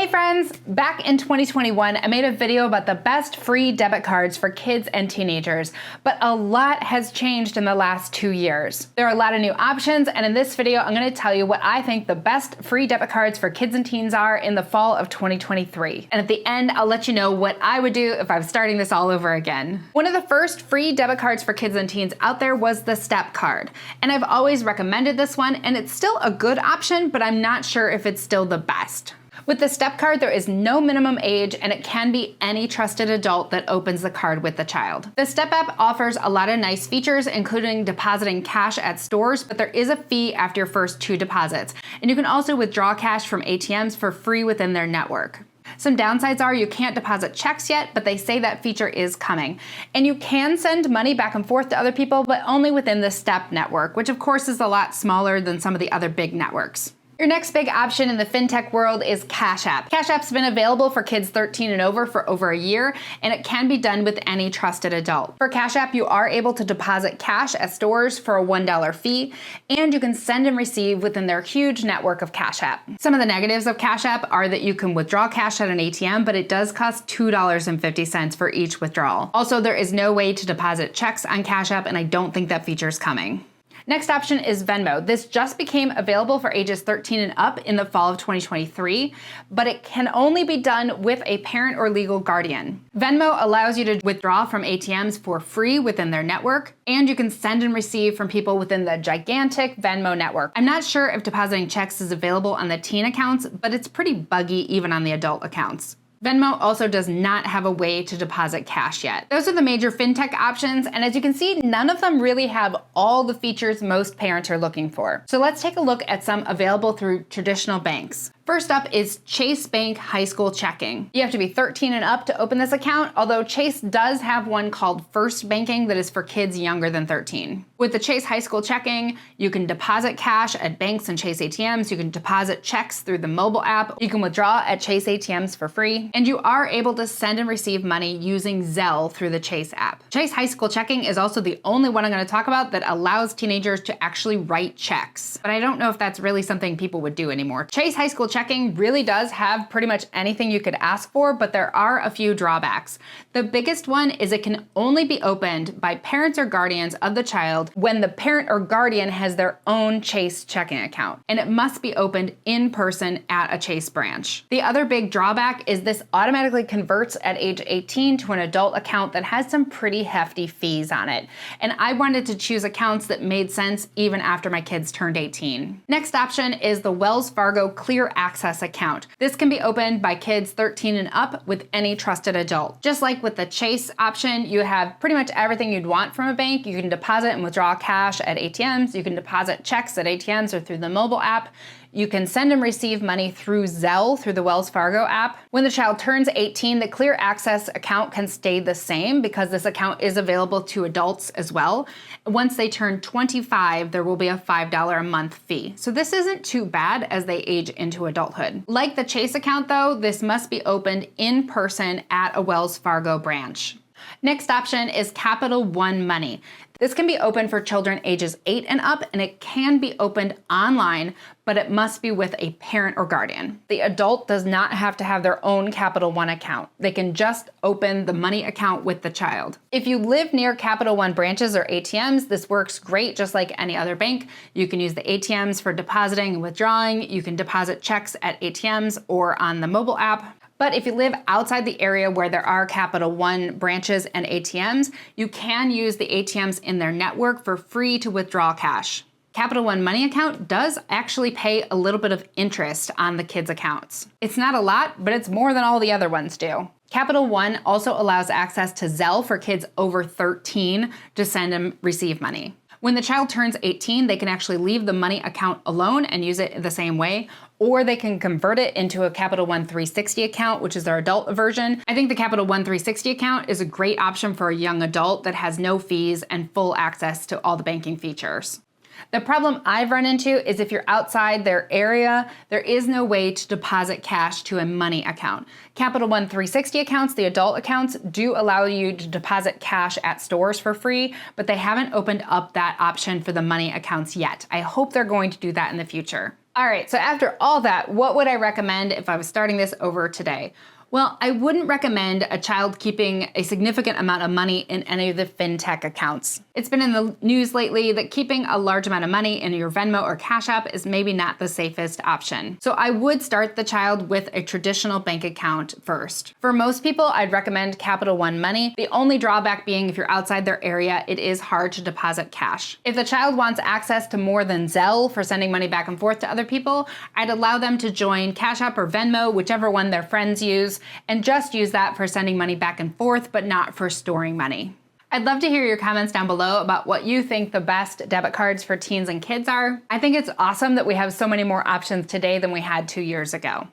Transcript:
Hey friends, back in 2021, I made a video about the best free debit cards for kids and teenagers, but a lot has changed in the last 2 years. There are a lot of new options, and in this video, I'm going to tell you what I think the best free debit cards for kids and teens are in the fall of 2023. And at the end, I'll let you know what I would do if I was starting this all over again. One of the first free debit cards for kids and teens out there was the Step card. And I've always recommended this one, and it's still a good option, but I'm not sure if it's still the best. With the Step card, there is no minimum age, and it can be any trusted adult that opens the card with the child. The Step app offers a lot of nice features, including depositing cash at stores, but there is a fee after your first 2 deposits. And you can also withdraw cash from ATMs for free within their network. Some downsides are you can't deposit checks yet, but they say that feature is coming. And you can send money back and forth to other people, but only within the Step network, which of course is a lot smaller than some of the other big networks. Your next big option in the fintech world is Cash App. Cash App's been available for kids 13 and over for over a year, and it can be done with any trusted adult. For Cash App, you are able to deposit cash at stores for a $1 fee, and you can send and receive within their huge network of Cash App. Some of the negatives of Cash App are that you can withdraw cash at an ATM, but it does cost $2.50 for each withdrawal. Also, there is no way to deposit checks on Cash App, and I don't think that feature is coming. Next option is Venmo. This just became available for ages 13 and up in the fall of 2023, but it can only be done with a parent or legal guardian. Venmo allows you to withdraw from ATMs for free within their network, and you can send and receive from people within the gigantic Venmo network. I'm not sure if depositing checks is available on the teen accounts, but it's pretty buggy even on the adult accounts. Venmo also does not have a way to deposit cash yet. Those are the major fintech options, and as you can see, none of them really have all the features most parents are looking for. So let's take a look at some available through traditional banks. First up is Chase Bank High School Checking. You have to be 13 and up to open this account, although Chase does have one called First Banking that is for kids younger than 13. With the Chase High School Checking, you can deposit cash at banks and Chase ATMs, you can deposit checks through the mobile app, you can withdraw at Chase ATMs for free, and you are able to send and receive money using Zelle through the Chase app. Chase High School Checking is also the only one I'm going to talk about that allows teenagers to actually write checks. But I don't know if that's really something people would do anymore. Chase High School Checking really does have pretty much anything you could ask for, but there are a few drawbacks. The biggest one is it can only be opened by parents or guardians of the child when the parent or guardian has their own Chase checking account, and it must be opened in person at a Chase branch. The other big drawback is this automatically converts at age 18 to an adult account that has some pretty hefty fees on it, and I wanted to choose accounts that made sense even after my kids turned 18. Next option is the Wells Fargo Clear Access account. This can be opened by kids 13 and up with any trusted adult. Just like with the Chase option, you have pretty much everything you'd want from a bank. You can deposit and withdraw cash at ATMs, you can deposit checks at ATMs or through the mobile app. You can send and receive money through Zelle through the Wells Fargo app. When the child turns 18, the Clear Access account can stay the same because this account is available to adults as well. Once they turn 25, there will be a $5 a month fee. So this isn't too bad as they age into adulthood. Like the Chase account though, this must be opened in person at a Wells Fargo branch. Next option is Capital One Money. This can be open for children ages 8 and up, and it can be opened online, but it must be with a parent or guardian. The adult does not have to have their own Capital One account. They can just open the money account with the child. If you live near Capital One branches or ATMs, this works great just like any other bank. You can use the ATMs for depositing and withdrawing. You can deposit checks at ATMs or on the mobile app. But if you live outside the area where there are Capital One branches and ATMs, you can use the ATMs in their network for free to withdraw cash. Capital One Money account does actually pay a little bit of interest on the kids' accounts. It's not a lot, but it's more than all the other ones do. Capital One also allows access to Zelle for kids over 13 to send and receive money. When the child turns 18, they can actually leave the money account alone and use it the same way, or they can convert it into a Capital One 360 account, which is their adult version. I think the Capital One 360 account is a great option for a young adult that has no fees and full access to all the banking features. The problem I've run into is if you're outside their area, there is no way to deposit cash to a money account. Capital One 360 accounts, the adult accounts, do allow you to deposit cash at stores for free, but they haven't opened up that option for the money accounts yet. I hope they're going to do that in the future. All right, so after all that, what would I recommend if I was starting this over today? Well, I wouldn't recommend a child keeping a significant amount of money in any of the fintech accounts. It's been in the news lately that keeping a large amount of money in your Venmo or Cash App is maybe not the safest option. So I would start the child with a traditional bank account first. For most people, I'd recommend Capital One Money. The only drawback being if you're outside their area, it is hard to deposit cash. If the child wants access to more than Zelle for sending money back and forth to other people, I'd allow them to join Cash App or Venmo, whichever one their friends use, and just use that for sending money back and forth, but not for storing money. I'd love to hear your comments down below about what you think the best debit cards for teens and kids are. I think it's awesome that we have so many more options today than we had 2 years ago.